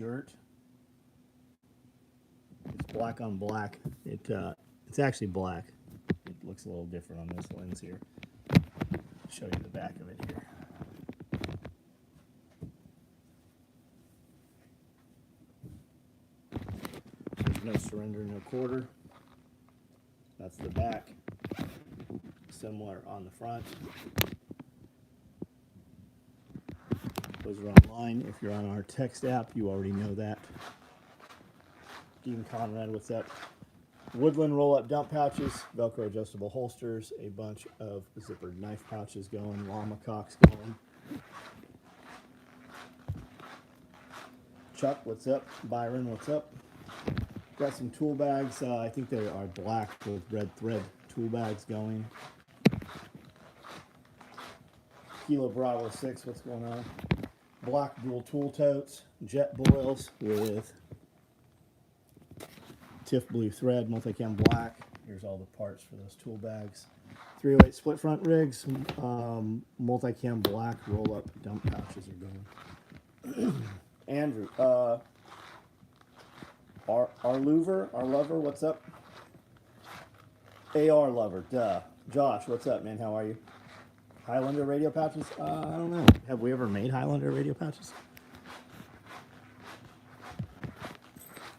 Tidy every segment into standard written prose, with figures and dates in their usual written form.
shirt. It's black on black. It's actually black. It looks a little different on this lens here. I'll show you the back of it here. There's no surrender, no quarter. That's the back. Similar on the front. Those are online. If you're on our text app, you already know that. Dean Conrad, what's up? Woodland roll-up dump pouches, Velcro adjustable holsters, a bunch of zippered knife pouches going, llama cocks going. Chuck, what's up? Byron, what's up? Got some tool bags. I think they are black with red thread tool bags going. Kilo Bravo 6, what's going on? Black dual tool totes, jet boils with TIFF blue thread, multicam black. Here's all the parts for those tool bags. 308 split front rigs, multicam black roll-up dump pouches are going. Andrew, our lover, what's up? AR lover, duh. Josh, what's up, man? How are you? Highlander radio pouches? I don't know. Have we ever made Highlander radio pouches?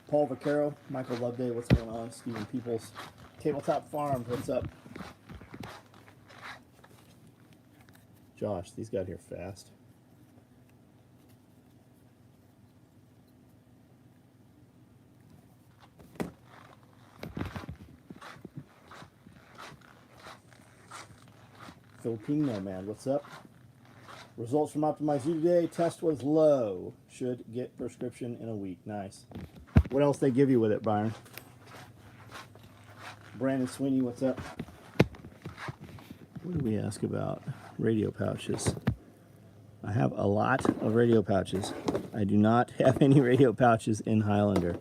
Paul Vaccaro, Michael Loveday, what's going on? Stephen Peoples, Tabletop Farms, what's up? Josh, these got here fast. Filipino man, what's up? Results from Optimize You today. Test was low. Should get prescription in a week. Nice. What else they give you with it, Byron? Brandon Sweeney, what's up? What do we ask about? Radio pouches. I have a lot of radio pouches. I do not have any radio pouches in Highlander.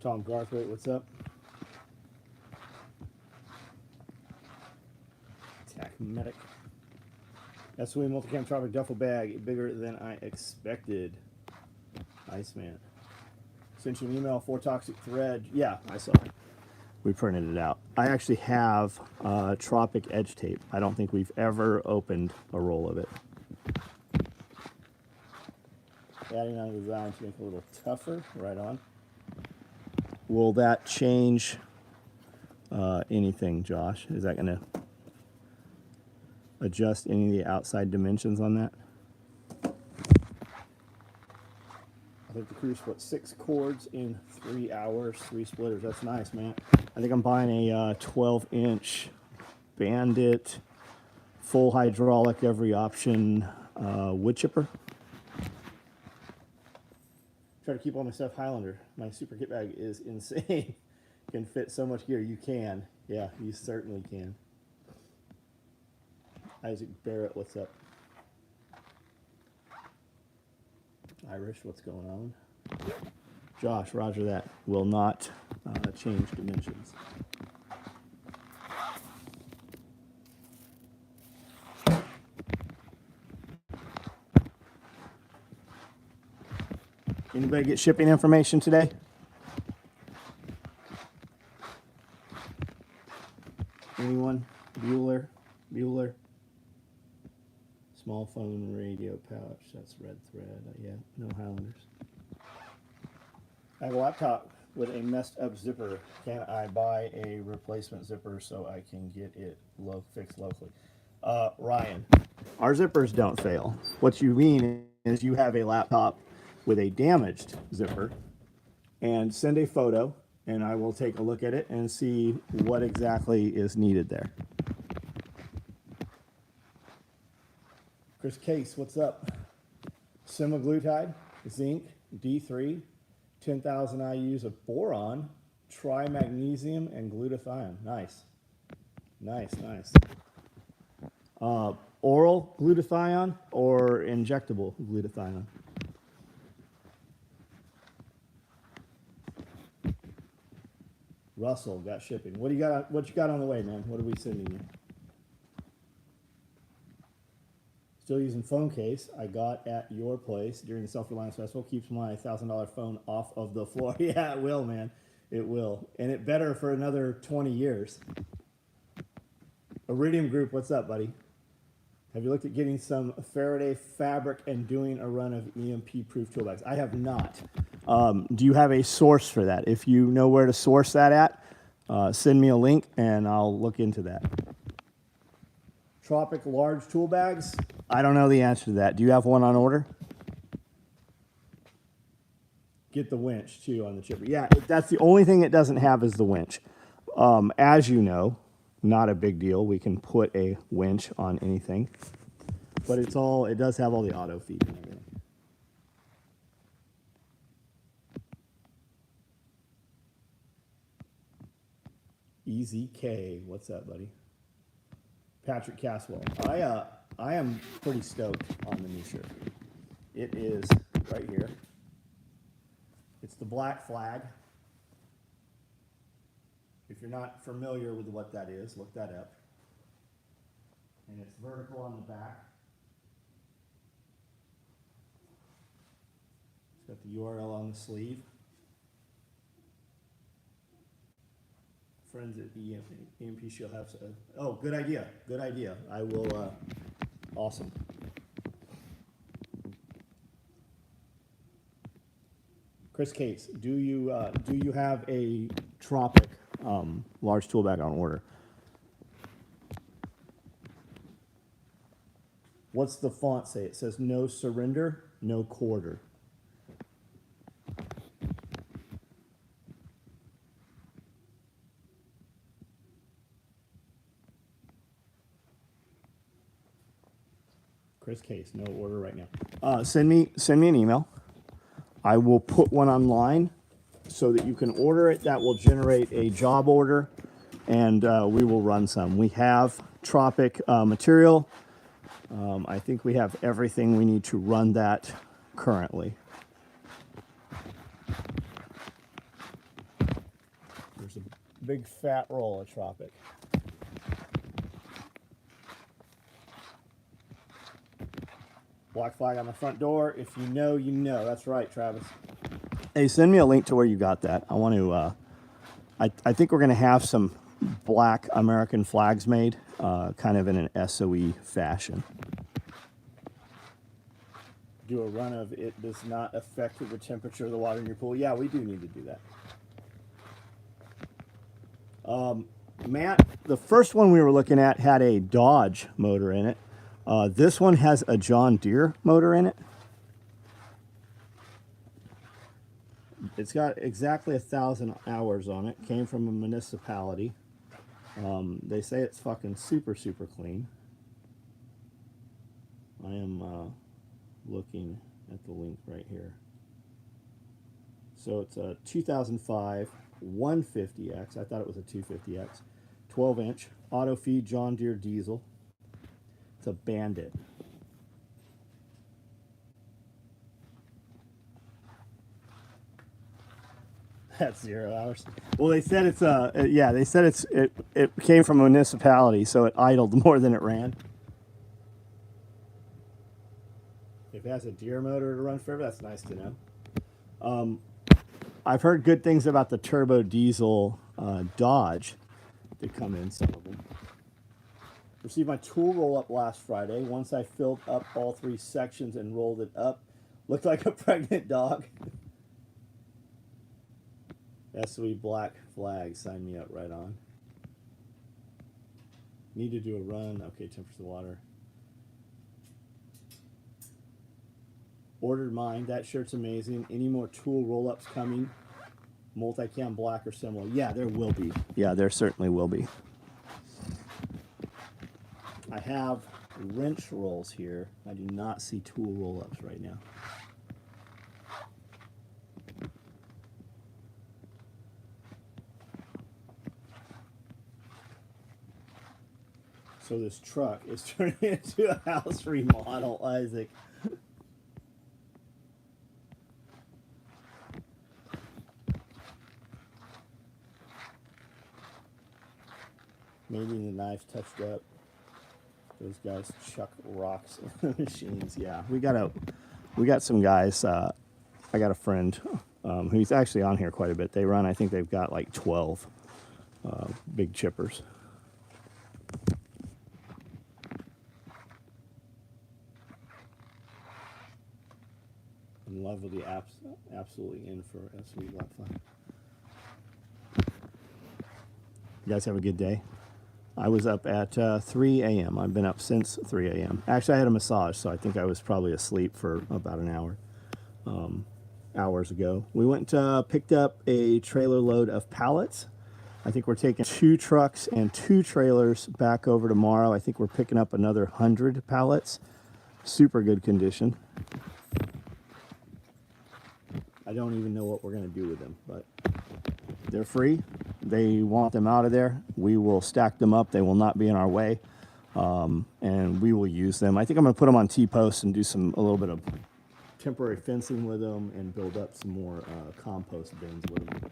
Tom Garthwaite, what's up? Attack Medic. SWE Multicam Tropic duffel bag, bigger than I expected. Iceman. Sent you an email for toxic thread. Yeah, I saw it. We printed it out. I actually have Tropic edge tape. I don't think we've ever opened a roll of it. Adding on the design to make it a little tougher. Right on. Will that change anything, Josh? Is that going to adjust any of the outside dimensions on that? I think the crew split 6 cords in 3 hours, 3 splitters. That's nice, man. I think I'm buying a 12-inch Bandit, full hydraulic, every option wood chipper. Try to keep all my stuff Highlander. My super kit bag is insane. Can fit so much gear. You can. Yeah, you certainly can. Isaac Barrett, what's up? Irish, what's going on? Josh, roger that. Will not change dimensions. Anybody get shipping information today? Anyone? Bueller? Small phone radio pouch. That's red thread. Yeah, no Highlanders. I have a laptop with a messed up zipper. Can I buy a replacement zipper so I can get it fixed locally? Ryan, our zippers don't fail. What you mean is you have a laptop with a damaged zipper, and send a photo, and I will take a look at it and see what exactly is needed there. Chris Case, what's up? Semaglutide, zinc, D3, 10,000 IUs of boron, trimagnesium, and glutathione. Nice. Oral glutathione or injectable glutathione? Russell got shipping. What you got on the way, man? What are we sending you? Still using phone case I got at your place during the Self-Reliance Festival. Keeps my $1,000 phone off of the floor. Yeah, it will, man. It will. And it better for another 20 years. Iridium Group, what's up, buddy? Have you looked at getting some Faraday fabric and doing a run of EMP-proof tool bags? I have not. Do you have a source for that? If you know where to source that at, send me a link and I'll look into that. Tropic large tool bags? I don't know the answer to that. Do you have one on order? Get the winch too on the chipper. Yeah, that's the only thing it doesn't have is the winch. As you know, not a big deal. We can put a winch on anything, but it does have all the auto feed and everything. Easy K, what's up, buddy? Patrick Caswell. I am pretty stoked on the new shirt. It is right here. It's the black flag. If you're not familiar with what that is, look that up. And it's vertical on the back. It's got the URL on the sleeve. Friends at EMP Shield have. Oh, good idea. Good idea. I will. Awesome. Chris Cates, do you have a Tropic large tool bag on order? What's the font say? It says no surrender, no quarter. Chris Case, no order right now. Send me an email. I will put one online so that you can order it. That will generate a job order, and we will run some. We have Tropic material. I think we have everything we need to run that currently. There's a big fat roll of Tropic. Black flag on the front door. If you know, you know. That's right, Travis. Hey, send me a link to where you got that. I want to, I think we're going to have some black American flags made, kind of in an SOE fashion. Do a run of it does not affect the temperature of the water in your pool. Yeah, we do need to do that. Matt, the first one we were looking at had a Dodge motor in it. This one has a John Deere motor in it. It's got exactly 1,000 hours on it. Came from a municipality. They say it's fucking super, super clean. I am looking at the link right here. So it's a 2005 150X. I thought it was a 250X. 12-inch auto feed John Deere diesel. It's a Bandit. That's 0 hours. Well, they said it's yeah, they said it came from a municipality, so it idled more than it ran. If it has a Deere motor to run forever, that's nice to know. I've heard good things about the turbo diesel Dodge that come in, some of them. Received my tool roll up last Friday. Once I filled up all 3 sections and rolled it up, looked like a pregnant dog. SOE black flag, sign me up right on. Need to do a run. Okay, temperature of the water. Ordered mine. That shirt's amazing. Any more tool roll-ups coming? Multicam black or similar? Yeah, there will be. Yeah, there certainly will be. I have wrench rolls here. I do not see tool roll-ups right now. So this truck is turning into a house remodel, Isaac. Maybe the knife touched up. Those guys chuck rocks in the machines. Yeah, we got some guys. I got a friend who's actually on here quite a bit. They run. I think they've got like 12 big chippers. In love with the apps. Absolutely in for SV Black Fun. You guys have a good day. I was up at 3 a.m. I've been up since 3 a.m. Actually, I had a massage, so I think I was probably asleep for about an hour. Hours ago. We went picked up a trailer load of pallets. I think we're taking 2 trucks and 2 trailers back over tomorrow. I think we're picking up another 100 pallets. Super good condition. I don't even know what we're going to do with them, but they're free. They want them out of there. We will stack them up. They will not be in our way, and we will use them. I think I'm going to put them on T-posts and do a little bit of temporary fencing with them and build up some more compost bins with them.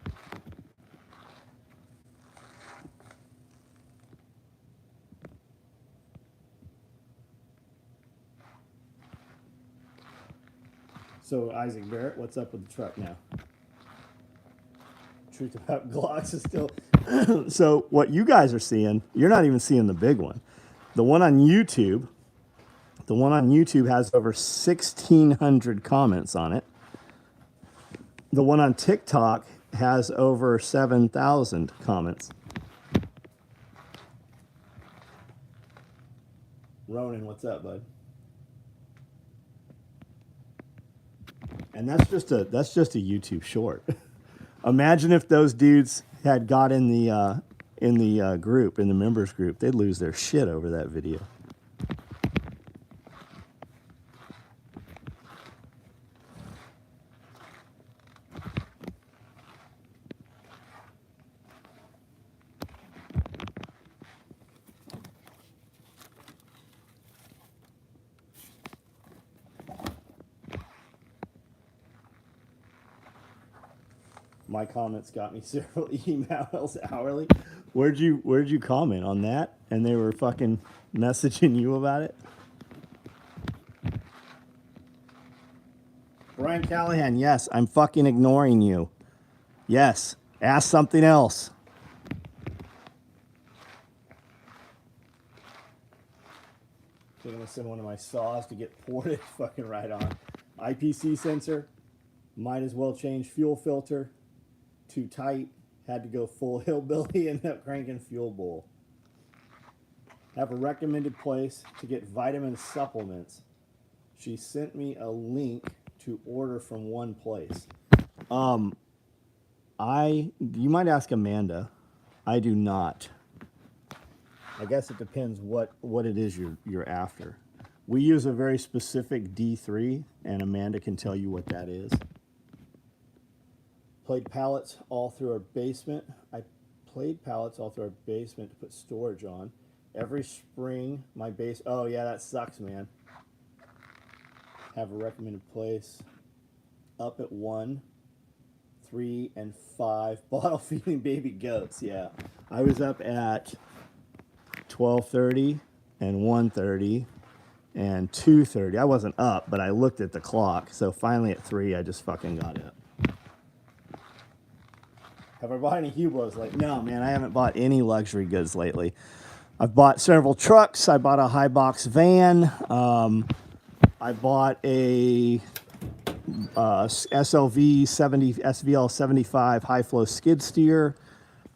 So Isaac Barrett, what's up with the truck now? Truth about Glocks is still... So what you guys are seeing, you're not even seeing the big one. The one on YouTube has over 1,600 comments on it. The one on TikTok has over 7,000 comments. Ronan, what's up, bud? And that's just a YouTube short. Imagine if those dudes had got in the group, in the members group, they'd lose their shit over that video. My comments got me several emails hourly. Where'd you comment on that? And they were fucking messaging you about it? Brian Callahan, yes, I'm fucking ignoring you. Yes, ask something else. I'm gonna send one of my saws to get ported fucking right on. IPC sensor, might as well change fuel filter. Too tight, had to go full hillbilly, ended up cranking fuel bowl. Have a recommended place to get vitamin supplements. She sent me a link to order from one place. You might ask Amanda. I do not. I guess it depends what it is you're after. We use a very specific D3, and Amanda can tell you what that is. Played pallets all through our basement. I played pallets all through our basement to put storage on. Every spring, my base... Oh, yeah, that sucks, man. Have a recommended place. Up at 1, 3, and 5. Bottle feeding baby goats, yeah. I was up at 12:30 and 1:30 and 2:30. I wasn't up, but I looked at the clock. So finally at 3, I just fucking got up. Have I bought any Hublots lately? No, man, I haven't bought any luxury goods lately. I've bought several trucks. I bought a high box van. I bought a SVL 75 high flow skid steer.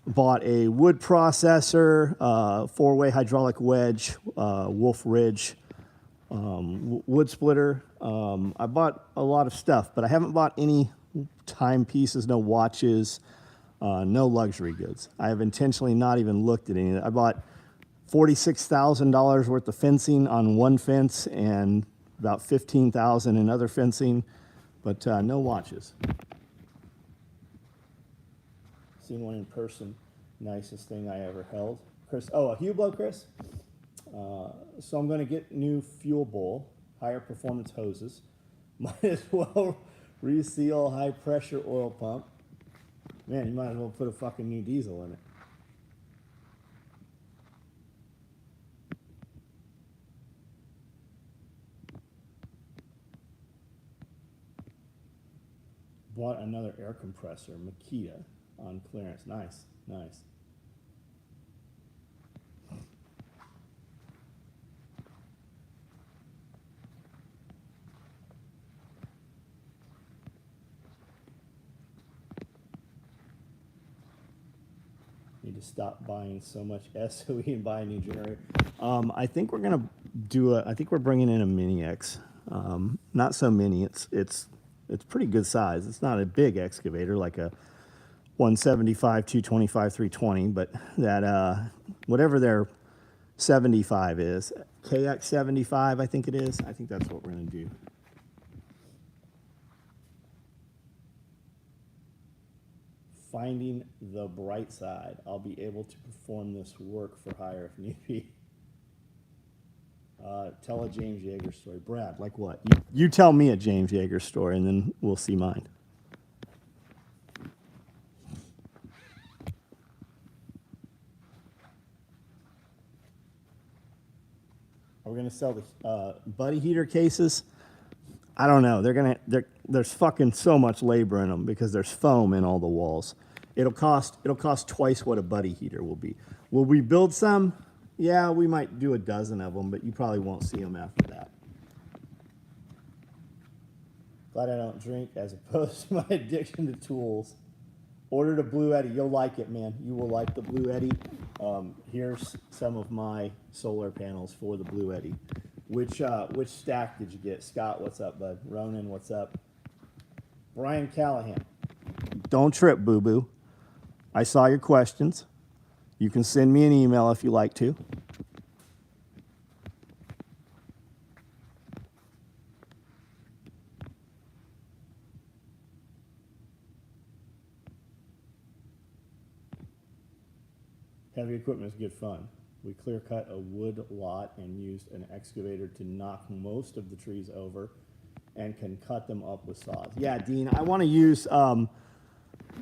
Bought a wood processor, 4-way hydraulic wedge, Wolf Ridge wood splitter. I bought a lot of stuff, but I haven't bought any timepieces, no watches. No luxury goods. I have intentionally not even looked at any. I bought $46,000 worth of fencing on one fence and about $15,000 in other fencing, but no watches. Seen one in person. Nicest thing I ever held. Chris, oh, a Hublot, Chris? So I'm going to get new fuel bowl, higher performance hoses. Might as well reseal high pressure oil pump. Man, you might as well put a fucking new diesel in it. Bought another air compressor, Makita, on clearance. Nice, nice. Need to stop buying so much SOE and buy a new generator. I think we're gonna do I think we're bringing in a Mini X. Not so mini. It's pretty good size. It's not a big excavator like a 175, 225, 320, but that whatever their 75 is, KX 75, I think it is. I think that's what we're gonna do. Finding the bright side. I'll be able to perform this work for hire if need be. Tell a James Yeager story. Brad, like what? You tell me a James Yeager story, and then we'll see mine. Are we gonna sell the buddy heater cases? I don't know. There's fucking so much labor in them because there's foam in all the walls. It'll cost twice what a buddy heater will be. Will we build some? Yeah, we might do a dozen of them, but you probably won't see them after that. Glad I don't drink as opposed to my addiction to tools. Ordered a Blue Eddy. You'll like it, man. You will like the Blue Eddy. Here's some of my solar panels for the Blue Eddy. Which stack did you get? Scott, what's up, bud? Ronan, what's up? Brian Callahan. Don't trip, boo-boo. I saw your questions. You can send me an email if you like to. Heavy equipment is good fun. We clear cut a wood lot and used an excavator to knock most of the trees over and can cut them up with saws. Yeah, Dean, I want to use,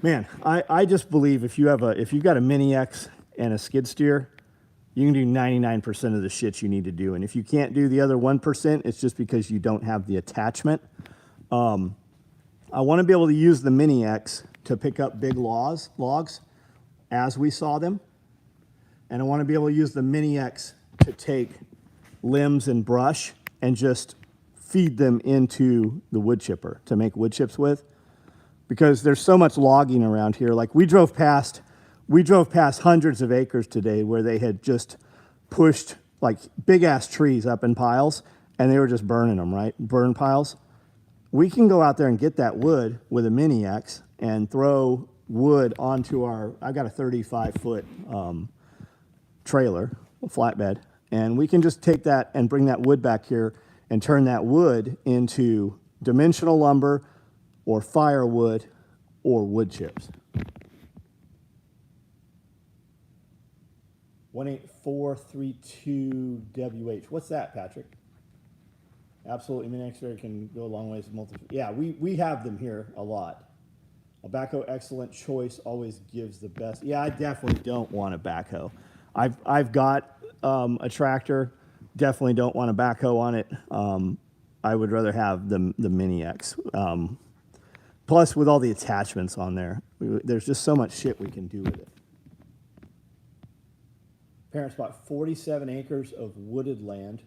man, I just believe if you've got a Mini X and a skid steer, you can do 99% of the shit you need to do. And if you can't do the other 1%, it's just because you don't have the attachment. I want to be able to use the Mini X to pick up big logs as we saw them. And I want to be able to use the Mini X to take limbs and brush and just feed them into the wood chipper to make wood chips with. Because there's so much logging around here. Like we drove past hundreds of acres today where they had just pushed like big ass trees up in piles and they were just burning them, right? Burn piles. We can go out there and get that wood with a Mini X and throw wood onto I've got a 35-foot trailer, a flatbed, and we can just take that and bring that wood back here and turn that wood into dimensional lumber or firewood or wood chips. 18432WH. What's that, Patrick? Absolutely, Mini Excavator can go a long ways with multiple. Yeah, we have them here a lot. A backhoe, excellent choice, always gives the best. Yeah, I definitely don't want a backhoe. I've got a tractor, definitely don't want a backhoe on it. I would rather have the Mini X. Plus, with all the attachments on there, there's just so much shit we can do with it. Parents bought 47 acres of wooded land,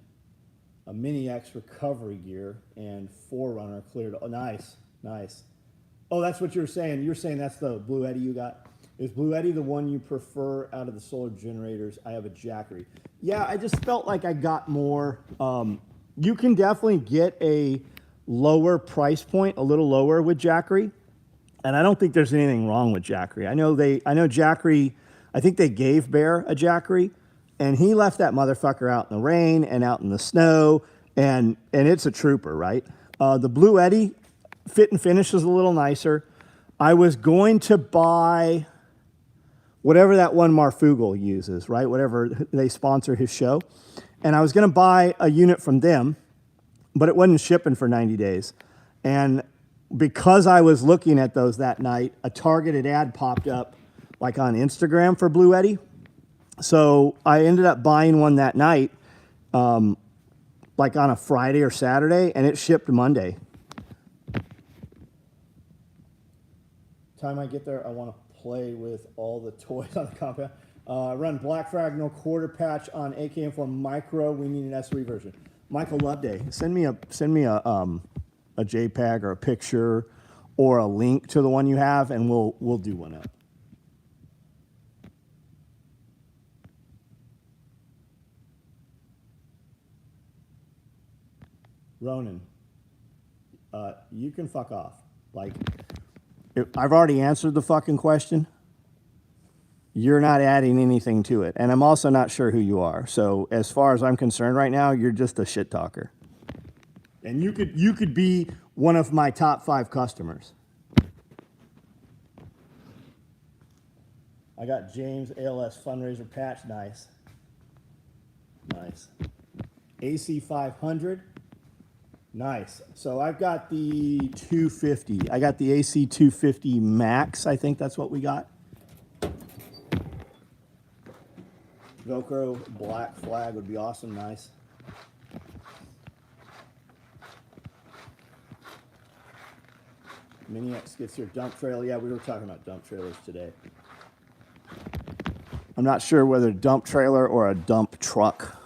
a Mini X recovery gear, and Forerunner cleared. Oh, nice, nice. Oh, that's what you're saying. You're saying that's the Blue Eddy you got? Is Blue Eddy the one you prefer out of the solar generators? I have a Jackery. Yeah, I just felt like I got more. You can definitely get a lower price point, a little lower with Jackery. And I don't think there's anything wrong with Jackery. I know Jackery, I think they gave Bear a Jackery, and he left that motherfucker out in the rain and out in the snow, and it's a trooper, right? The Blue Eddy fit and finish is a little nicer. I was going to buy whatever that one Marfugel uses, right? Whatever they sponsor his show. And I was going to buy a unit from them, but it wasn't shipping for 90 days. And because I was looking at those that night, a targeted ad popped up like on Instagram for Blue Eddy. So I ended up buying one that night, like on a Friday or Saturday, and it shipped Monday. time I get there, I want to play with all the toys on the compound. Run Black Frag, no quarter patch on AKM4 Micro. We need an S3 version. Michael Loveday, send me a JPEG or a picture or a link to the one you have, and we'll do one up. Ronan, you can fuck off. Like, I've already answered the fucking question. You're not adding anything to it. And I'm also not sure who you are. So as far as I'm concerned right now, you're just a shit talker. And you could be one of my top 5 customers. I got James ALS fundraiser patch. Nice. Nice. AC 500. Nice. So I've got the 250. I got the AC 250 Max. I think that's what we got. Velcro Black Flag would be awesome. Nice. Mini X gets your dump trailer. Yeah, we were talking about dump trailers today. I'm not sure whether dump trailer or a dump truck.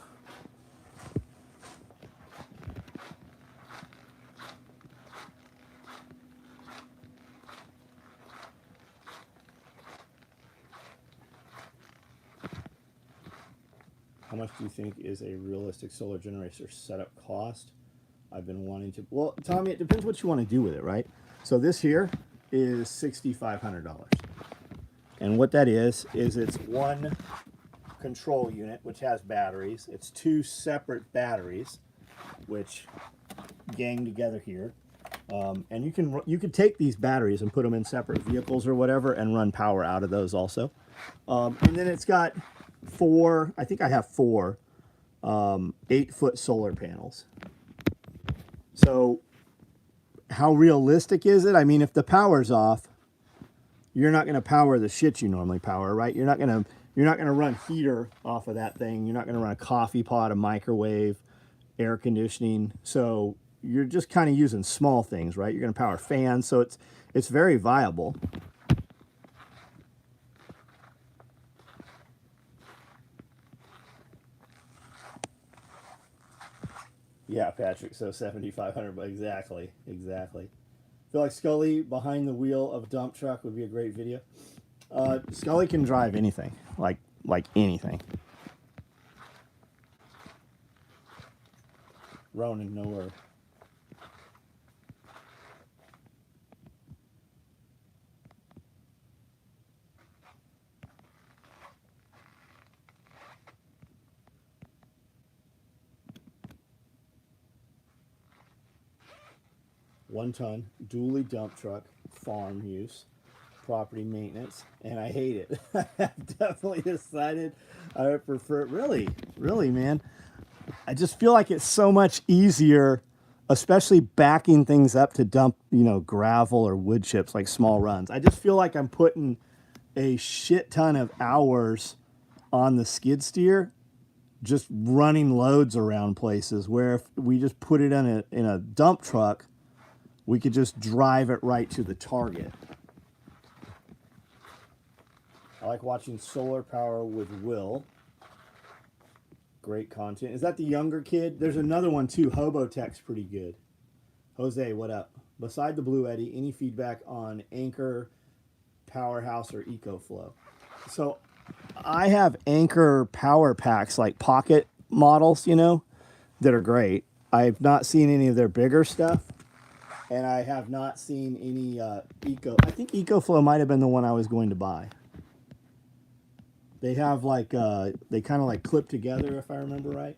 How much do you think is a realistic solar generator setup cost? I've been wanting to, well, Tommy, it depends what you want to do with it, right? So this here is $6,500. And what that is it's one control unit, which has batteries. It's 2 separate batteries, which gang together here. And you can take these batteries and put them in separate vehicles or whatever and run power out of those also. And then it's got 4, I think I have 4 8-foot solar panels. So how realistic is it? I mean, if the power's off, you're not going to power the shit you normally power, right? You're not going to run heater off of that thing. You're not going to run a coffee pot, a microwave, air conditioning. So you're just kind of using small things, right? You're going to power fans, so it's very viable. Yeah, Patrick, so 7,500, but exactly. I feel like Scully behind the wheel of a dump truck would be a great video. Scully can drive anything, like anything. Ronan, no word. One-ton, dually dump truck, farm use, property maintenance, and I hate it. I've definitely decided I would prefer it. Really, man. I just feel like it's so much easier, especially backing things up to dump, gravel or wood chips, like small runs. I just feel like I'm putting a shit ton of hours on the skid steer, just running loads around places, where if we just put it in a dump truck, we could just drive it right to the target. I like watching Solar Power with Will. Great content. Is that the younger kid? There's another one too. Hobotech's pretty good. Jose, what up? Beside the Blue Eddy, any feedback on Anchor, Powerhouse, or EcoFlow? So I have Anchor power packs, like pocket models, that are great. I've not seen any of their bigger stuff. And I have not seen any I think EcoFlow might have been the one I was going to buy. They have they kind of like clip together, if I remember right.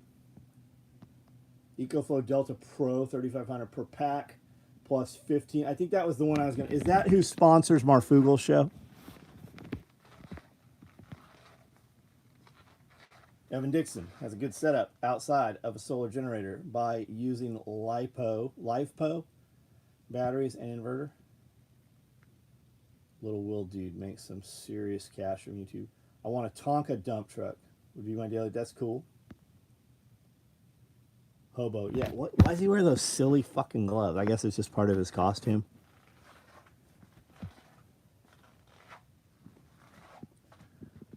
EcoFlow Delta Pro 3,500 per pack plus 15. I think that was the one I was going to. Is that who sponsors Marfugel's show? Evan Dixon has a good setup outside of a solar generator by using LiFePo batteries and inverter. Little Will dude makes some serious cash from YouTube. I want a Tonka dump truck. Would be my daily. That's cool. Hobo. Yeah. Why does he wear those silly fucking gloves? I guess it's just part of his costume.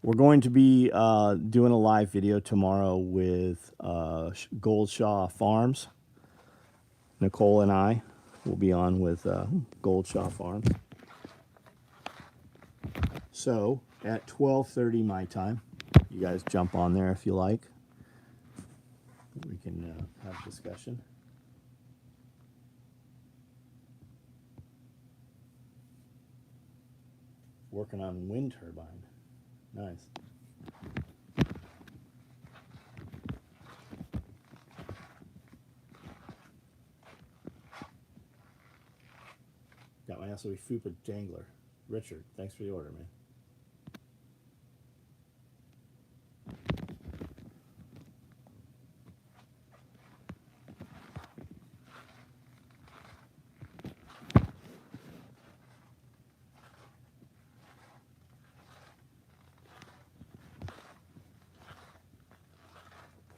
We're going to be doing a live video tomorrow with Gold Shaw Farms. Nicole and I will be on with Gold Shaw Farms. So at 12:30 my time, you guys jump on there if you like. We can have a discussion. Working on wind turbine. Nice. Got my SOE Fupa Dangler. Richard, thanks for the order, man.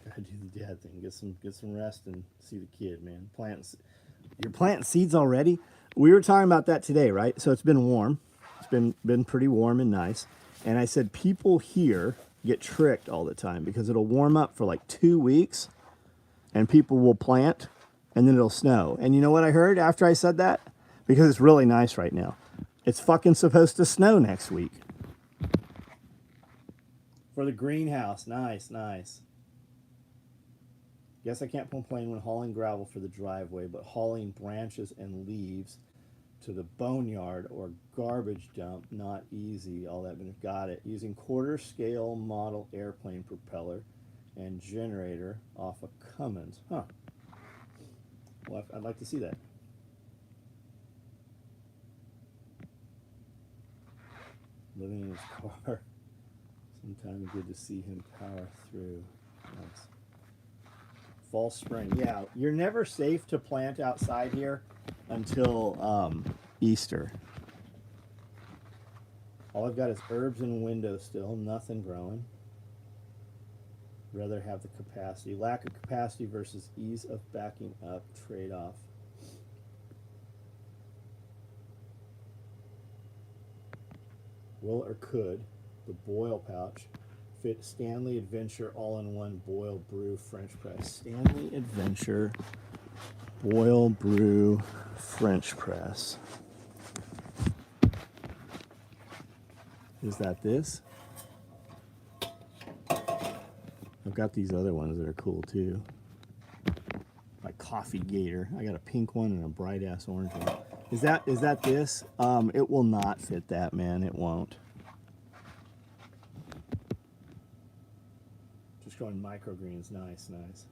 Gotta do the dad thing. Get some rest and see the kid, man. You're planting seeds already? We were talking about that today, right? So it's been warm. It's been pretty warm and nice. And I said people here get tricked all the time because it'll warm up for like 2 weeks and people will plant and then it'll snow. And you know what I heard after I said that? Because it's really nice right now. It's fucking supposed to snow next week. For the greenhouse. Nice, nice. Guess I can't complain when hauling gravel for the driveway, but hauling branches and leaves to the boneyard or garbage dump, not easy. All that, but got it. Using quarter scale model airplane propeller and generator off a Cummins. Huh. Well, I'd like to see that. Living in his car. Sometimes good to see him power through. Nice. Fall, spring. Yeah, you're never safe to plant outside here until Easter. All I've got is herbs and windows still, nothing growing. Rather have the capacity. Lack of capacity versus ease of backing up trade-off. Will or could the boil pouch fit Stanley Adventure all-in-one boil brew French press? Stanley Adventure boil brew French press. Is that this? I've got these other ones that are cool too. Like Coffee Gator. I got a pink one and a bright ass orange one. Is that this? It will not fit that, man. It won't. Just growing microgreens. Nice, nice.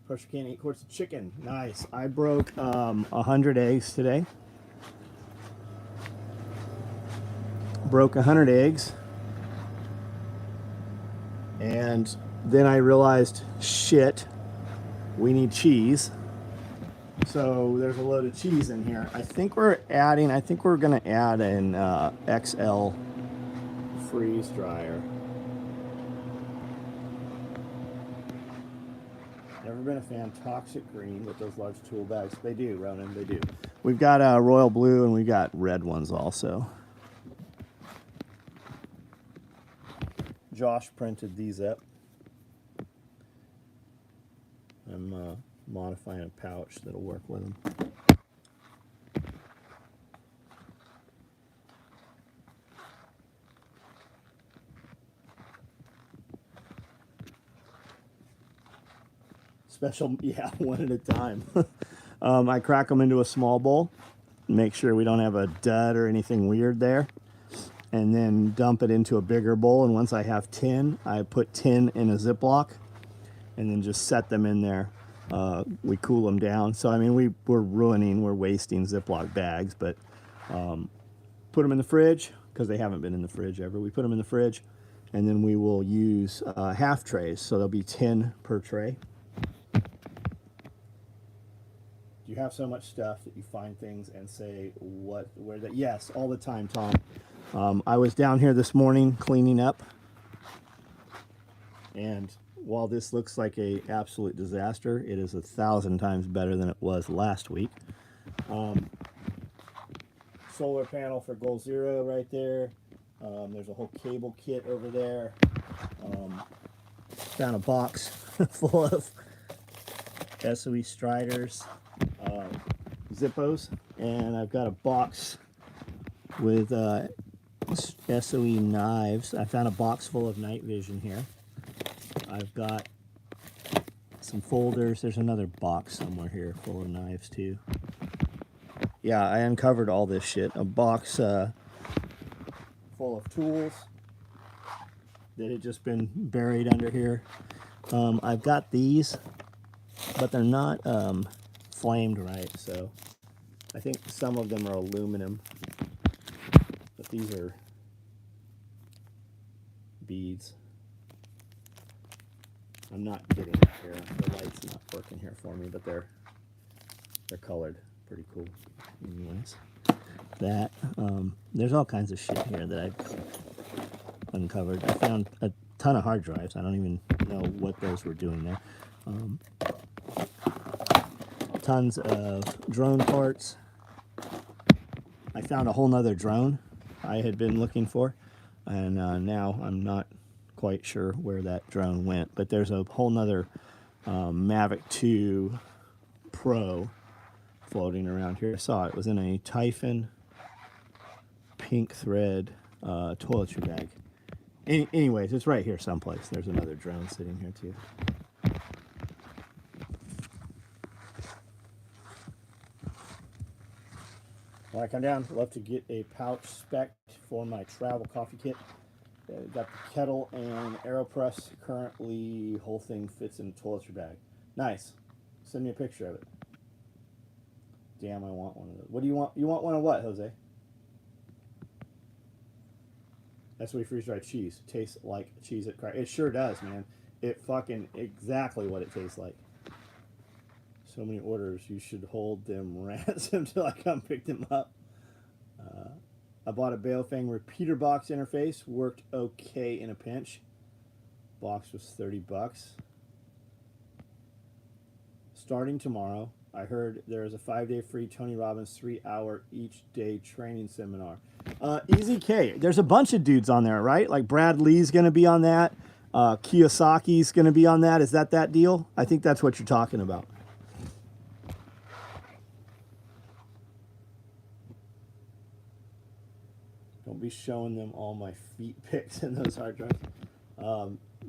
Pressure can 8 quarts of chicken. Nice. I broke 100 eggs today. Broke 100 eggs. And then I realized, shit, we need cheese. So there's a load of cheese in here. I think we're going to add an XL freeze dryer. Never been a fan of Toxic Green with those large tool bags. They do, Ronan, they do. We've got Royal Blue and we've got red ones also. Josh printed these up. I'm modifying a pouch that'll work with them. Special, yeah, one at a time. I crack them into a small bowl, make sure we don't have a dud or anything weird there, and then dump it into a bigger bowl. And once I have 10, I put 10 in a Ziploc and then just set them in there. We cool them down. So, I mean, we're wasting Ziploc bags, but put them in the fridge because they haven't been in the fridge ever. We put them in the fridge and then we will use half trays. So there'll be 10 per tray. You have so much stuff that you find things and say where that. Yes, all the time, Tom. I was down here this morning cleaning up, and while this looks like a absolute disaster, it is 1,000 times better than it was last week. Solar panel for Goal Zero right there. There's a whole cable kit over there. Found a box full of SOE Striders, Zippos, and I've got a box with SOE knives. I found a box full of night vision here. I've got some folders. There's another box somewhere here full of knives too. Yeah, I uncovered all this shit. A box full of tools that had just been buried under here. I've got these, but they're not flamed right, so I think some of them are aluminum, but these are beads. I'm not getting it here. The light's not working here for me, but they're colored. Pretty cool. Anyways, that there's all kinds of shit here that I've uncovered. I found a ton of hard drives. I don't even know what those were doing there. Tons of drone parts. I found a whole nother drone I had been looking for, and now I'm not quite sure where that drone went, but there's a whole nother Mavic 2 Pro floating around here. I saw it was in a Typhon pink thread toiletry bag. Anyways, it's right here someplace. There's another drone sitting here too. When I come down, I'd love to get a pouch spec for my travel coffee kit. Got the kettle and AeroPress. Currently, whole thing fits in a toiletry bag. Nice. Send me a picture of it. Damn, I want one of those. What do you want? You want one of what, Jose? That's what freeze-dried cheese. Tastes like cheese at Cracker. It sure does, man. It fucking exactly what it tastes like. So many orders. You should hold them ransom until I come pick them up. I bought a Baofeng repeater box interface. Worked okay in a pinch. Box was 30 bucks. Starting tomorrow, I heard there is a 5-day free Tony Robbins 3-hour each day training seminar. Easy K. There's a bunch of dudes on there, right? Like Brad Lee's going to be on that. Kiyosaki's going to be on that. Is that deal? I think that's what you're talking about. Don't be showing them all my feet pics in those hard drives.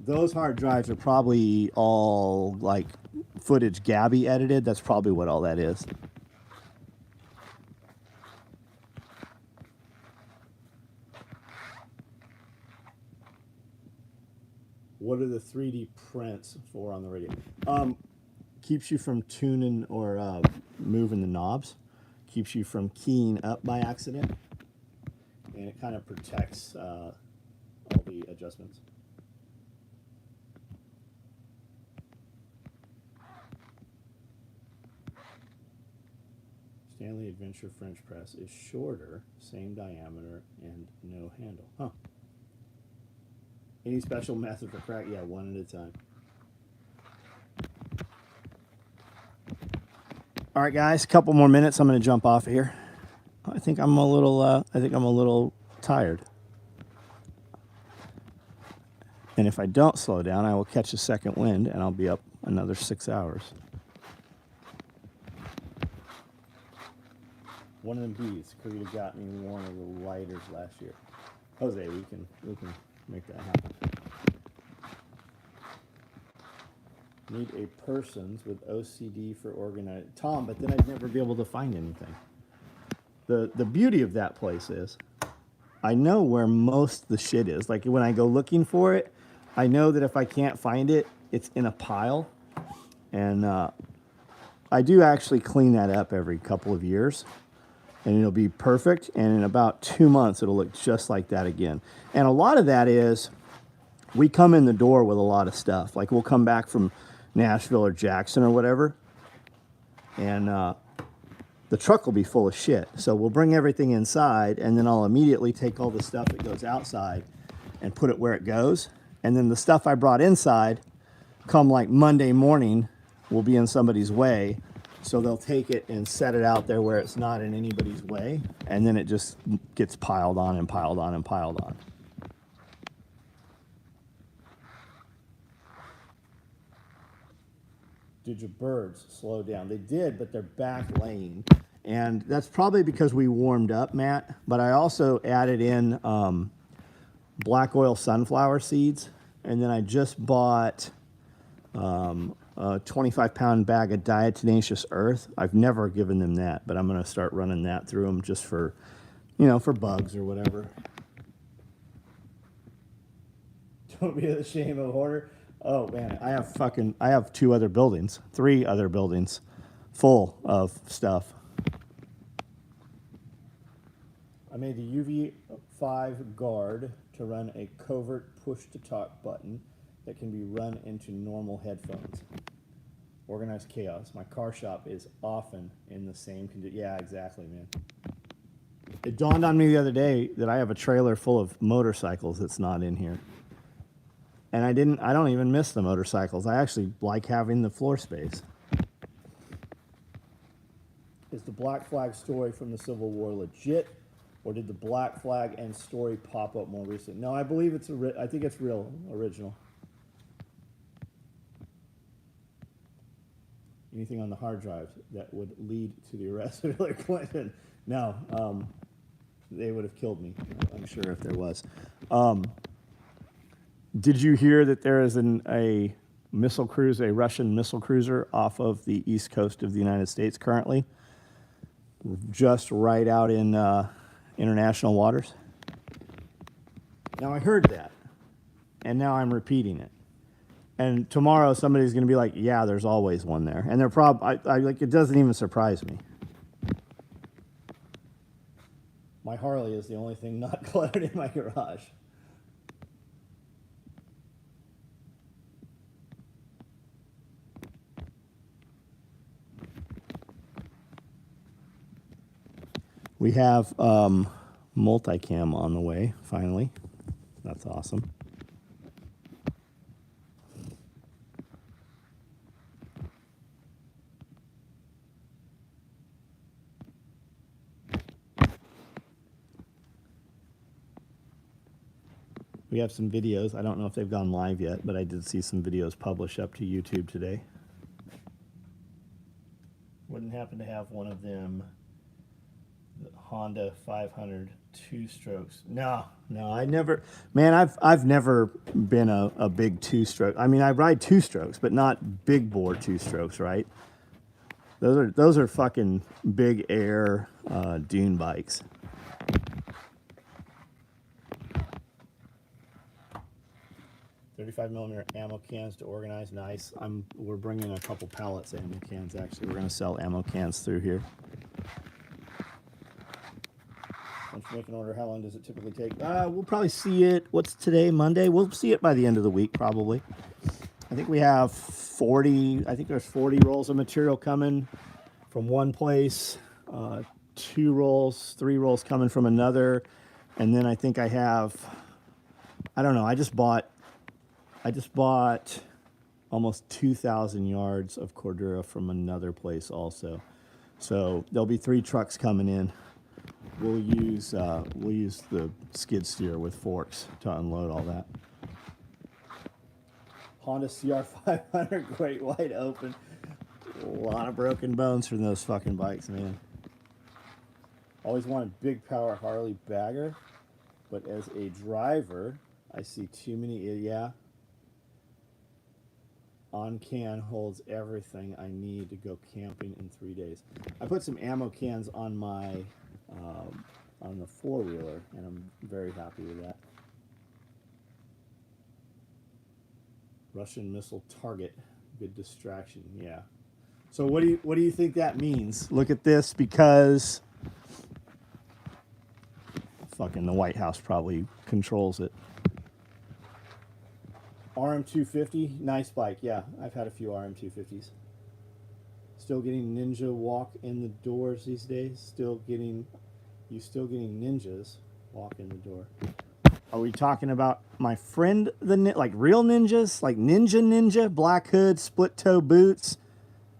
Those hard drives are probably all like footage Gabby edited. That's probably what all that is. What are the 3D prints for on the radio? Keeps you from tuning or moving the knobs. Keeps you from keying up by accident. And it kind of protects all the adjustments. Stanley Adventure French press is shorter, same diameter, and no handle. Huh. Any special method for crack? Yeah, one at a time. All right, guys, a couple more minutes. I'm going to jump off of here. I think I'm a little tired. And if I don't slow down, I will catch a second wind and I'll be up another 6 hours. One of them bees could have got me one of the lighters last year. Jose, we can make that happen. Need a persons with OCD for organized. Tom, but then I'd never be able to find anything. The beauty of that place is I know where most of the shit is. Like when I go looking for it, I know that if I can't find it, it's in a pile. And I do actually clean that up every couple of years. And it'll be perfect. And in about 2 months, it'll look just like that again. And a lot of that is we come in the door with a lot of stuff. Like we'll come back from Nashville or Jackson or whatever. And the truck will be full of shit. So we'll bring everything inside, and then I'll immediately take all the stuff that goes outside and put it where it goes. And then the stuff I brought inside, come like Monday morning, will be in somebody's way. So they'll take it and set it out there where it's not in anybody's way, and then it just gets piled on and piled on and piled on. Did your birds slow down? They did, but they're back laying. And that's probably because we warmed up, Matt. But I also added in black oil sunflower seeds. And then I just bought a 25-pound bag of diatomaceous earth. I've never given them that, but I'm going to start running that through them just for, you know, for bugs or whatever. Don't be the shame of a hoarder. Oh man, I have 3 other buildings full of stuff. I made the UV5 guard to run a covert push-to-talk button that can be run into normal headphones. Organized chaos. My car shop is often in the same condition. Yeah, exactly, man. It dawned on me the other day that I have a trailer full of motorcycles that's not in here. And I don't even miss the motorcycles. I actually like having the floor space. Is the Black Flag story from the Civil War legit, or did the Black Flag and story pop up more recent? No, I believe I think it's real, original. Anything on the hard drive that would lead to the arrest of Hillary Clinton? No, they would have killed me, I'm sure, if there was. Did you hear that there is a missile cruise, a Russian missile cruiser off of the east coast of the United States currently? Just right out in international waters? Now, I heard that, and now I'm repeating it. And tomorrow somebody's going to be like, yeah, there's always one there. And they're like, it doesn't even surprise me. My Harley is the only thing not cluttered in my garage. We have multicam on the way, finally. That's awesome. We have some videos. I don't know if they've gone live yet, but I did see some videos published up to YouTube today. Wouldn't happen to have one of them Honda 500 2-strokes. No, I never, man, I've never been a big 2-stroke. I mean, I ride 2-strokes, but not big bore 2-strokes, right? Those are fucking big air dune bikes. .35mm ammo cans to organize. Nice. We're bringing a couple pallets of ammo cans. Actually, we're going to sell ammo cans through here. Once you make an order, how long does it typically take? We'll probably see it. What's today? Monday. We'll see it by the end of the week, probably. I think we have 40. I think there's 40 rolls of material coming from one place. 2 rolls, 3 rolls coming from another, and then I think I have. I don't know. I just bought almost 2,000 yards of Cordura from another place also. So there'll be 3 trucks coming in. We'll use the skid steer with forks to unload all that. Honda CR500 Great White Open. A lot of broken bones from those fucking bikes, man. Always wanted big power Harley bagger, but as a driver, I see too many. Yeah. On can holds everything I need to go camping in 3 days. I put some ammo cans on my on the 4-wheeler, and I'm very happy with that. Russian missile target, good distraction. Yeah. So what do you think that means? Look at this, because fucking the White House probably controls it. RM250, nice bike. Yeah, I've had a few RM250s. Still getting Ninja walk in the doors these days. Still getting ninjas walk in the door. Are we talking about my friend like real ninjas, like ninja, black hood, split toe boots,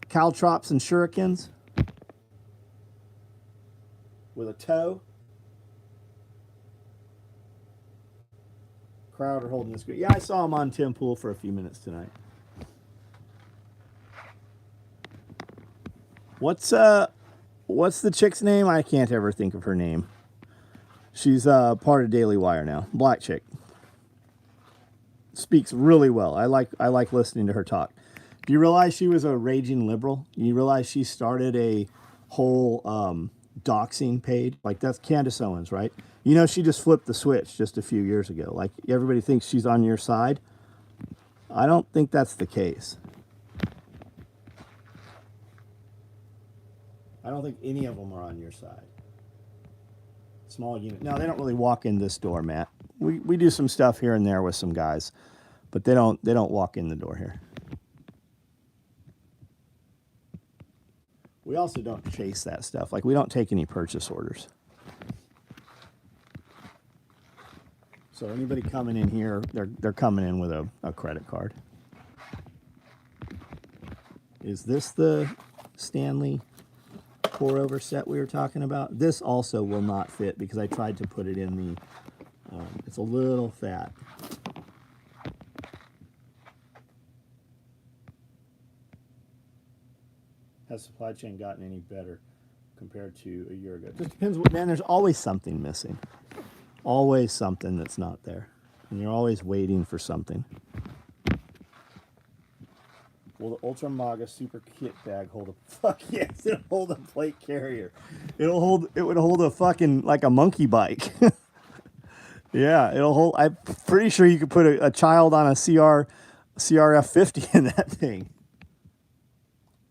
caltrops and shurikens with a toe. Crowder holding the screen. Yeah, I saw him on Tim Pool for a few minutes tonight. What's the chick's name? I can't ever think of her name. She's part of Daily Wire now. Black chick. Speaks really well. I like listening to her talk. Do you realize she was a raging liberal? You realize she started a whole doxing page? Like, that's Candace Owens, right? You know, she just flipped the switch just a few years ago. Like, everybody thinks she's on your side. I don't think that's the case. I don't think any of them are on your side. Small unit. No, they don't really walk in this door, Matt. We do some stuff here and there with some guys, but they don't walk in the door here. We also don't chase that stuff. Like, we don't take any purchase orders. So anybody coming in here, they're coming in with a credit card. Is this the Stanley pour over set we were talking about? This also will not fit because I tried to put it in the, it's a little fat. Has supply chain gotten any better compared to a year ago? Just depends. Man, there's always something missing. Always something that's not there. And you're always waiting for something. Will the Ultra Maga Super Kit bag hold a... Fuck yes, it'll hold a plate carrier. It would hold a fucking, like a monkey bike. Yeah, it'll hold... I'm pretty sure you could put a child on a CRF 50 in that thing.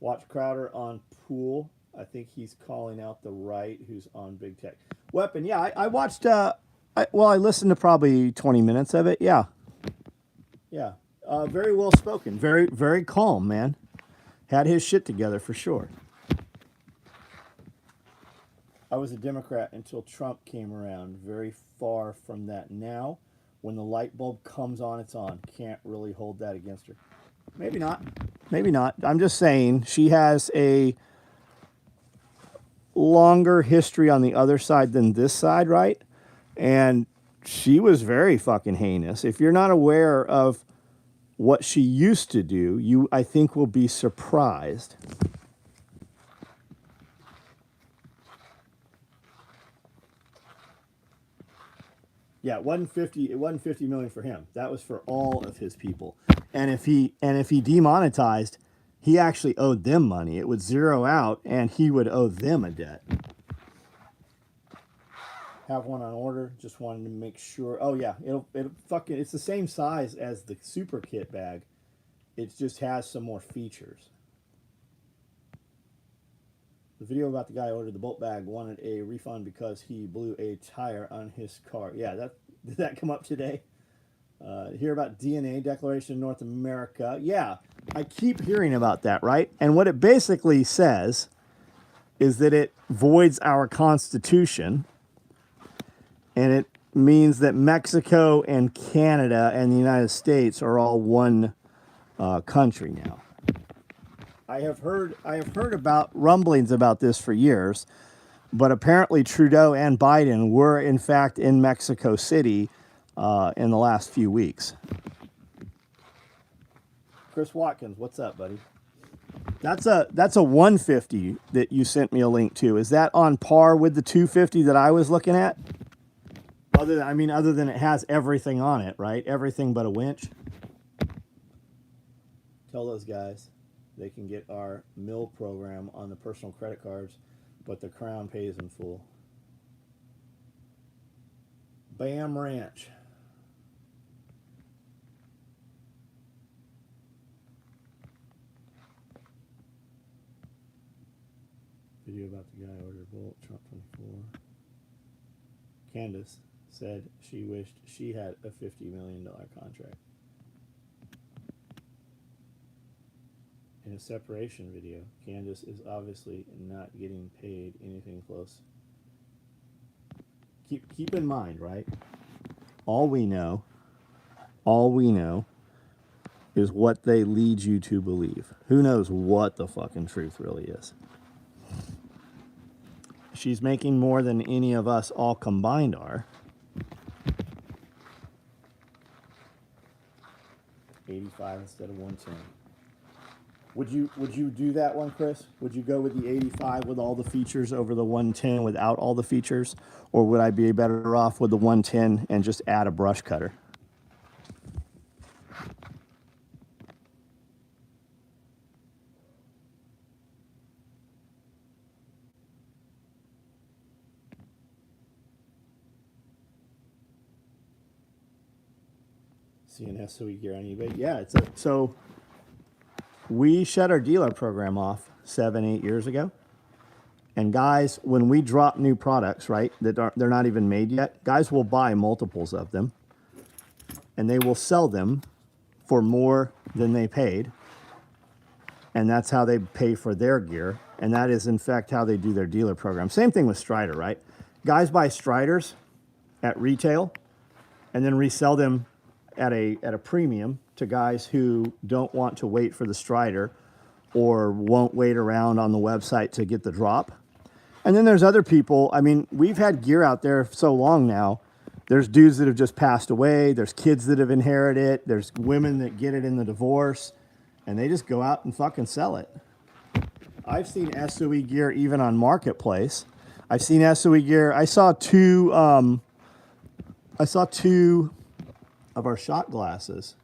Watch Crowder on Pool. I think he's calling out the right who's on Big Tech. Weapon, yeah, I watched... I listened to probably 20 minutes of it, yeah. Yeah. Very well spoken. Very, very calm, man. Had his shit together for sure. I was a Democrat until Trump came around. Very far from that now. When the light bulb comes on, it's on. Can't really hold that against her. Maybe not. Maybe not. I'm just saying she has a longer history on the other side than this side, right? And she was very fucking heinous. If you're not aware of what she used to do, you, I think, will be surprised. Yeah, it wasn't 50 million for him. That was for all of his people. And if he demonetized, he actually owed them money. It would zero out and he would owe them a debt. Have one on order. Just wanted to make sure. Oh yeah, it's the same size as the Super Kit bag. It just has some more features. The video about the guy who ordered the Bolt bag wanted a refund because he blew a tire on his car. Yeah, did that come up today? Hear about DNA Declaration in North America. Yeah, I keep hearing about that, right? And what it basically says is that it voids our Constitution. And it means that Mexico and Canada and the United States are all one country now. I have heard about rumblings about this for years, but apparently Trudeau and Biden were in fact in Mexico City in the last few weeks. Chris Watkins, what's up, buddy? That's a 150 that you sent me a link to. Is that on par with the 250 that I was looking at? Other than it has everything on it, right? Everything but a winch. Tell those guys they can get our mill program on the personal credit cards, but the Crown pays in full. Bam Ranch. Video about the guy ordered Bolt, Trump 24. Candace said she wished she had a $50 million contract. In a separation video, Candace is obviously not getting paid anything close. Keep in mind, right? All we know is what they lead you to believe. Who knows what the fucking truth really is? She's making more than any of us all combined are. 85 instead of 110. Would you do that one, Chris? Would you go with the 85 with all the features over the 110 without all the features? Or would I be better off with the 110 and just add a brush cutter? CNS SOE gear on eBay. Yeah, so we shut our dealer program off 7-8 years ago. And guys, when we drop new products, right, they're not even made yet, guys will buy multiples of them and they will sell them for more than they paid. And that's how they pay for their gear. And that is, in fact, how they do their dealer program. Same thing with Strider, right? Guys buy Striders at retail and then resell them at a premium to guys who don't want to wait for the Strider or won't wait around on the website to get the drop. And then there's other people. I mean, we've had gear out there so long now. There's dudes that have just passed away. There's kids that have inherited it. There's women that get it in the divorce, and they just go out and fucking sell it. I've seen SOE gear even on Marketplace. I've seen SOE gear. I saw two of our shot glasses,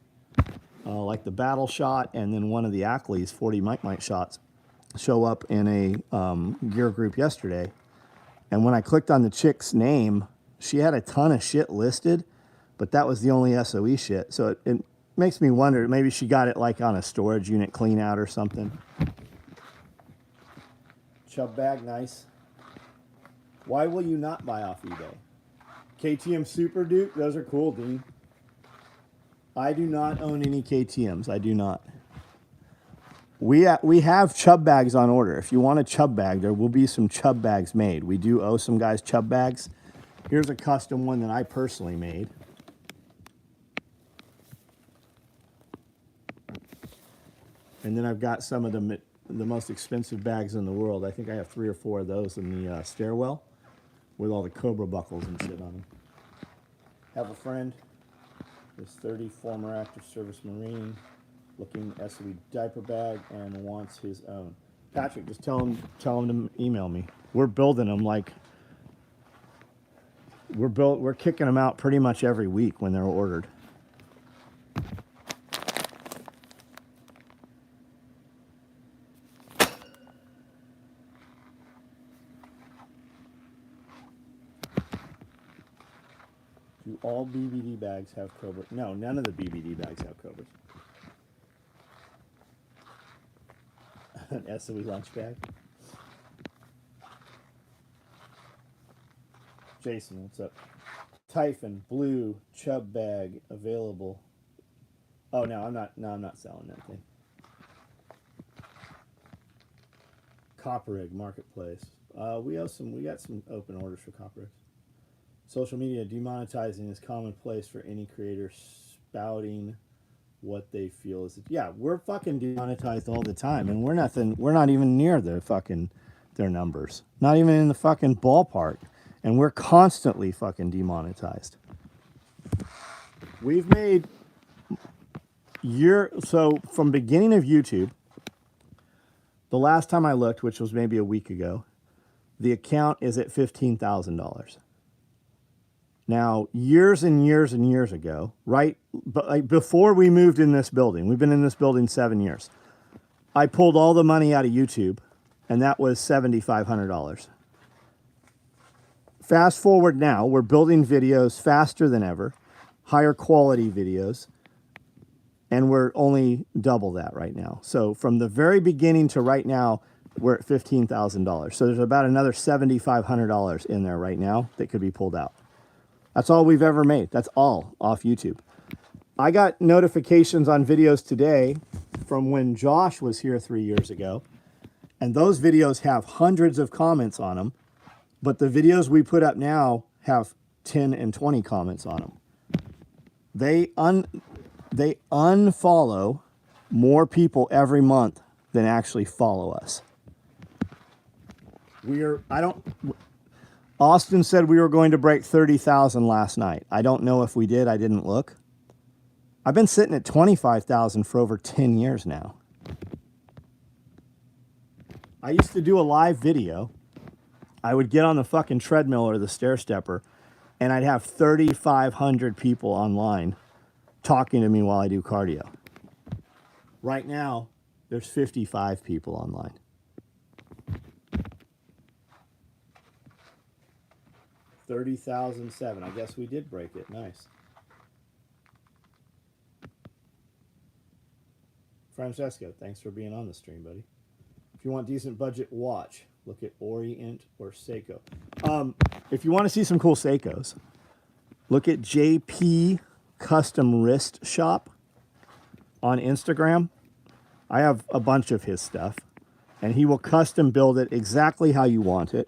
like the Battle Shot and then one of the Ackley's 40 Mike shots, show up in a gear group yesterday. And when I clicked on the chick's name, she had a ton of shit listed, but that was the only SOE shit. So it makes me wonder, maybe she got it like on a storage unit clean out or something. Chub bag, nice. Why will you not buy off eBay? KTM Super Duke, those are cool, Dean. I do not own any KTMs. I do not. We have chub bags on order. If you want a chub bag, there will be some chub bags made. We do owe some guys chub bags. Here's a custom one that I personally made. And then I've got some of the most expensive bags in the world. I think I have 3 or 4 of those in the stairwell with all the Cobra buckles and shit on them. Have a friend. Is 30, former active service Marine, looking SOE diaper bag and wants his own. Patrick, just tell him to email me. We're building them like we're kicking them out pretty much every week when they're ordered. Do all BBD bags have Cobra? No, none of the BBD bags have Cobras. An SOE lunch bag. Jason, what's up? Typhon blue chub bag available. Oh no, I'm not selling that thing. Copper Egg Marketplace. We got some open orders for Copper Eggs. Social media demonetizing is commonplace for any creator spouting what they feel is. Yeah, we're fucking demonetized all the time, and we're not even near their numbers. Not even in the fucking ballpark, and we're constantly fucking demonetized. We've made so from beginning of YouTube, the last time I looked, which was maybe a week ago, the account is at $15,000. Now, years and years and years ago, right, but like before we moved in this building, we've been in this building 7 years, I pulled all the money out of YouTube, and that was $7,500. Fast forward now, we're building videos faster than ever, higher quality videos, and we're only double that right now. So from the very beginning to right now, we're at $15,000. So there's about another $7,500 in there right now that could be pulled out. That's all we've ever made. That's all off YouTube. I got notifications on videos today from when Josh was here 3 years ago, and those videos have hundreds of comments on them, but the videos we put up now have 10 and 20 comments on them. They unfollow more people every month than actually follow us. Austin said we were going to break 30,000 last night. I don't know if we did. I didn't look. I've been sitting at 25,000 for over 10 years now. I used to do a live video. I would get on the fucking treadmill or the stair stepper, and I'd have 3,500 people online talking to me while I do cardio. Right now, there's 55 people online. $30,007. I guess we did break it. Nice. Francesco, thanks for being on the stream, buddy. If you want decent budget watch, look at Orient or Seiko. If you want to see some cool Seikos, look at JP Custom Wrist Shop on Instagram. I have a bunch of his stuff, and he will custom build it exactly how you want it.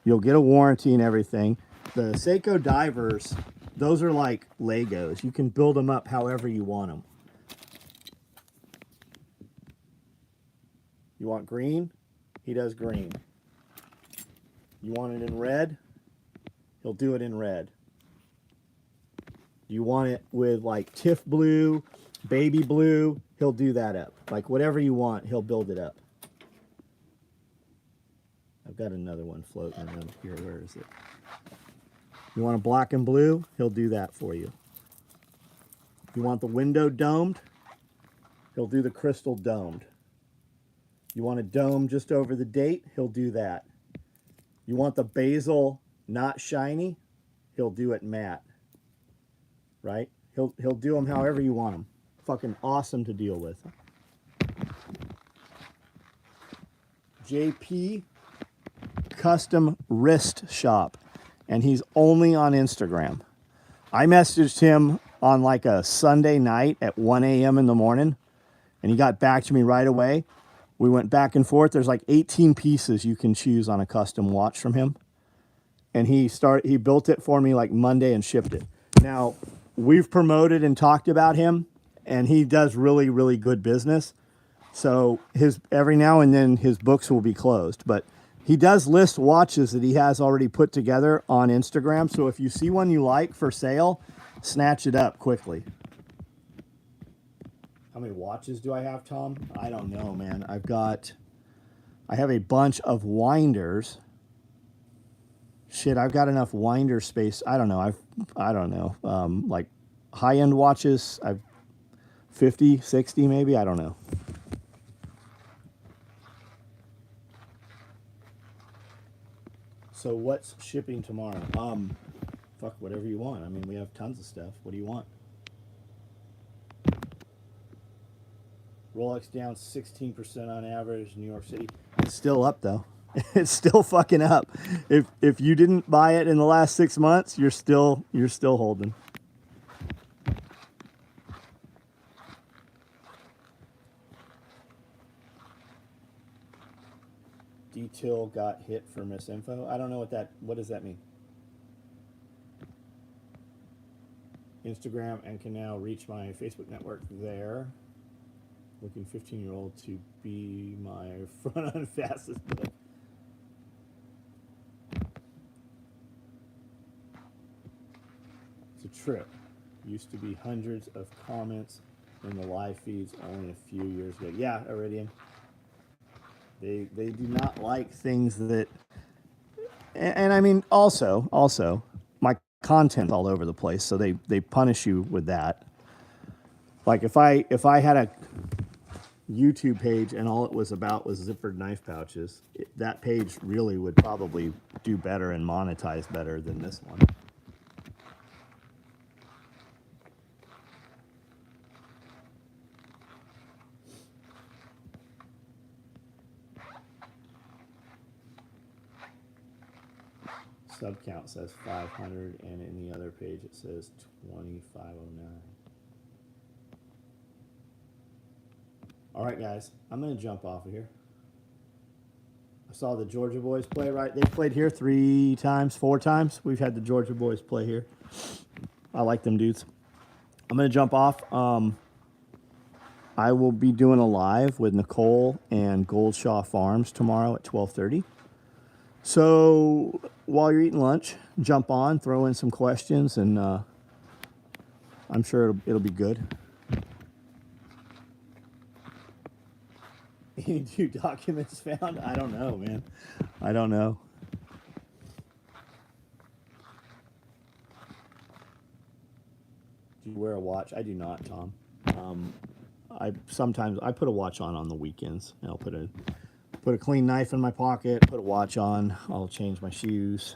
You'll get a warranty and everything. The Seiko divers, those are like Legos. You can build them up however you want them. You want green? He does green. You want it in red? He'll do it in red. You want it with like tiff blue, baby blue? He'll do that up. Like whatever you want, he'll build it up. I've got another one floating around here. Where is it? You want a black and blue? He'll do that for you. You want the window domed? He'll do the crystal domed. You want a dome just over the date? He'll do that. You want the basil not shiny? He'll do it matte. Right? He'll do them however you want them. Fucking awesome to deal with. JP Custom Wrist Shop, and he's only on Instagram. I messaged him on like a Sunday night at 1 a.m. in the morning, and he got back to me right away. We went back and forth. There's like 18 pieces you can choose on a custom watch from him, and he built it for me like Monday and shipped it. Now, we've promoted and talked about him, and he does really, really good business. So every now and then his books will be closed, but he does list watches that he has already put together on Instagram. So if you see one you like for sale, snatch it up quickly. How many watches do I have, Tom? I don't know, man. I have a bunch of winders. Shit, I've got enough winder space. I don't know. Like high-end watches, I've 50, 60 maybe. I don't know. So what's shipping tomorrow? Fuck, whatever you want. I mean, we have tons of stuff. What do you want? Rolex down 16% on average. New York City. It's still up though. It's still fucking up. If you didn't buy it in the last 6 months, you're still holding. Detail got hit for misinfo. I don't know what does that mean? Instagram and can now reach my Facebook network there. Looking 15-year-old to be my front on fastest book. It's a trip. Used to be hundreds of comments in the live feeds only a few years ago. Yeah, Iridium. They do not like things that, and I mean also my content all over the place, so they punish you with that. Like if I had a YouTube page and all it was about was zippered knife pouches, that page really would probably do better and monetize better than this one. Sub count says 500, and in the other page it says 2509. All right, guys, I'm gonna jump off of here. I saw the Georgia boys play. Right, they played here 3 times, 4 times. We've had the Georgia boys play here. I like them dudes. I'm gonna jump off. I will be doing a live with Nicole and Goldshaw Farms tomorrow at 12:30. So while you're eating lunch, jump on, throw in some questions, and I'm sure it'll be good. Any new documents found? I don't know, man. I don't know. Do you wear a watch? I do not, Tom. I sometimes I put a watch on the weekends. I'll put a clean knife in my pocket, put a watch on. I'll change my shoes.